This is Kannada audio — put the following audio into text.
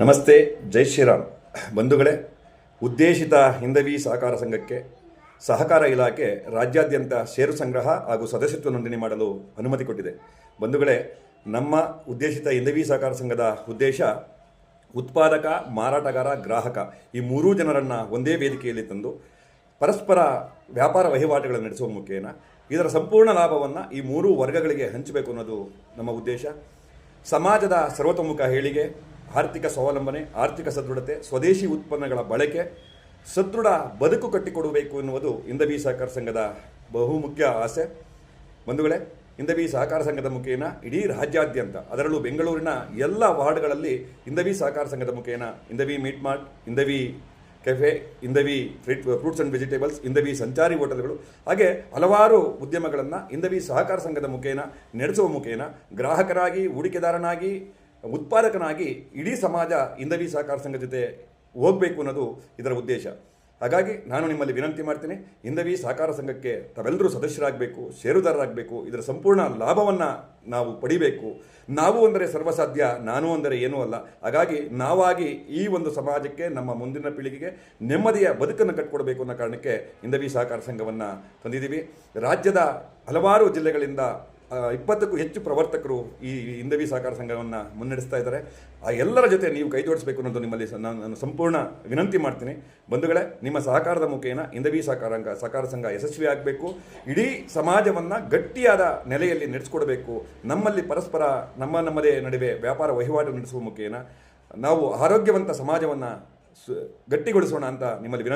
ನಮಸ್ತೆ, ಜೈ ಶ್ರೀರಾಮ್. ಬಂಧುಗಳೇ, ಉದ್ದೇಶಿತ ಹಿಂದವಿ ಸಹಕಾರ ಸಂಘಕ್ಕೆ ಸಹಕಾರ ಇಲಾಖೆ ರಾಜ್ಯಾದ್ಯಂತ ಷೇರು ಸಂಗ್ರಹ ಹಾಗೂ ಸದಸ್ಯತ್ವ ನೋಂದಣಿ ಮಾಡಲು ಅನುಮತಿ ಕೊಟ್ಟಿದೆ. ಬಂಧುಗಳೇ, ನಮ್ಮ ಉದ್ದೇಶಿತ ಹಿಂದವಿ ಸಹಕಾರ ಸಂಘದ ಉದ್ದೇಶ ಉತ್ಪಾದಕ, ಮಾರಾಟಗಾರ, ಗ್ರಾಹಕ ಈ ಮೂರೂ ಜನರನ್ನು ಒಂದೇ ವೇದಿಕೆಯಲ್ಲಿ ತಂದು ಪರಸ್ಪರ ವ್ಯಾಪಾರ ವಹಿವಾಟುಗಳನ್ನು ನಡೆಸುವ ಮುಖೇನ ಇದರ ಸಂಪೂರ್ಣ ಲಾಭವನ್ನು ಈ ಮೂರೂ ವರ್ಗಗಳಿಗೆ ಹಂಚಬೇಕು ಅನ್ನೋದು ನಮ್ಮ ಉದ್ದೇಶ. ಸಮಾಜದ ಸರ್ವತೋಮುಖ ಏಳಿಗೆ, ಆರ್ಥಿಕ ಸ್ವಾವಲಂಬನೆ, ಆರ್ಥಿಕ ಸದೃಢತೆ, ಸ್ವದೇಶಿ ಉತ್ಪನ್ನಗಳ ಬಳಕೆ, ಸದೃಢ ಬದುಕು ಕಟ್ಟಿಕೊಡಬೇಕು ಎನ್ನುವುದು ಹಿಂದವಿ ಸಹಕಾರ ಸಂಘದ ಬಹುಮುಖ್ಯ ಆಸೆ. ಬಂಧುಗಳೇ, ಹಿಂದವಿ ಸಹಕಾರ ಸಂಘದ ಮುಖೇನ ಇಡೀ ರಾಜ್ಯಾದ್ಯಂತ, ಅದರಲ್ಲೂ ಬೆಂಗಳೂರಿನ ಎಲ್ಲ ವಾರ್ಡ್ಗಳಲ್ಲಿ ಹಿಂದವಿ ಸಹಕಾರ ಸಂಘದ ಮುಖೇನ Hindavi meat mart, Hindavi cafe, Hindavi fruits and vegetables, Hindavi ಸಂಚಾರಿ ಹೋಟೆಲ್ಗಳು, ಹಾಗೆ ಹಲವಾರು ಉದ್ಯಮಗಳನ್ನು ಹಿಂದವಿ ಸಹಕಾರ ಸಂಘದ ಮುಖೇನ ನಡೆಸುವ ಮುಖೇನ ಗ್ರಾಹಕರಾಗಿ, ಹೂಡಿಕೆದಾರನಾಗಿ, ಉತ್ಪಾದಕನಾಗಿ ಇಡೀ ಸಮಾಜ ಹಿಂದವಿ ಸಹಕಾರ ಸಂಘದ ಜೊತೆ ಹೋಗಬೇಕು ಅನ್ನೋದು ಇದರ ಉದ್ದೇಶ. ಹಾಗಾಗಿ ನಾನು ನಿಮ್ಮಲ್ಲಿ ವಿನಂತಿ ಮಾಡ್ತೀನಿ, ಹಿಂದವಿ ಸಹಕಾರ ಸಂಘಕ್ಕೆ ತಾವೆಲ್ಲರೂ ಸದಸ್ಯರಾಗಬೇಕು, ಷೇರುದಾರರಾಗಬೇಕು. ಇದರ ಸಂಪೂರ್ಣ ಲಾಭವನ್ನು ನಾವು ಪಡಿಬೇಕು. ನಾವು ಅಂದರೆ ಸರ್ವಸಾಧ್ಯ, ನಾನು ಅಂದರೆ ಏನೂ ಅಲ್ಲ. ಹಾಗಾಗಿ ನಾವಾಗಿ ಈ ಒಂದು ಸಮಾಜಕ್ಕೆ, ನಮ್ಮ ಮುಂದಿನ ಪೀಳಿಗೆಗೆ ನೆಮ್ಮದಿಯ ಬದುಕನ್ನು ಕಟ್ಟಿಕೊಡಬೇಕು ಅನ್ನೋ ಕಾರಣಕ್ಕೆ ಹಿಂದವಿ ಸಹಕಾರ ಸಂಘವನ್ನು ತಂದಿದ್ದೀವಿ. ರಾಜ್ಯದ ಹಲವಾರು ಜಿಲ್ಲೆಗಳಿಂದ 20ಕ್ಕೂ ಹೆಚ್ಚು ಪ್ರವರ್ತಕರು ಈ ಹಿಂದವಿ ಸಹಕಾರ ಸಂಘವನ್ನು ಮುನ್ನಡೆಸ್ತಾ ಇದ್ದಾರೆ. ಆ ಎಲ್ಲರ ಜೊತೆ ನೀವು ಕೈ ಜೋಡಿಸಬೇಕು ಅನ್ನೋದು ನಿಮ್ಮಲ್ಲಿ ನಾನು ಸಂಪೂರ್ಣ ವಿನಂತಿ ಮಾಡ್ತೀನಿ. ಬಂಧುಗಳೇ, ನಿಮ್ಮ ಸಹಕಾರದ ಮುಖೇನ ಹಿಂದವಿ ಸಹಕಾರ ಸಂಘ ಯಶಸ್ವಿ ಆಗಬೇಕು. ಇಡೀ ಸಮಾಜವನ್ನು ಗಟ್ಟಿಯಾದ ನೆಲೆಯಲ್ಲಿ ನಡೆಸಿಕೊಡಬೇಕು. ನಮ್ಮಲ್ಲಿ ಪರಸ್ಪರ ನಮ್ಮದೇ ನಡುವೆ ವ್ಯಾಪಾರ ವಹಿವಾಟು ನಡೆಸುವ ಮುಖೇನ ನಾವು ಆರೋಗ್ಯವಂತ ಸಮಾಜವನ್ನು ಗಟ್ಟಿಗೊಳಿಸೋಣ ಅಂತ ನಿಮ್ಮಲ್ಲಿ ವಿನಂತಿ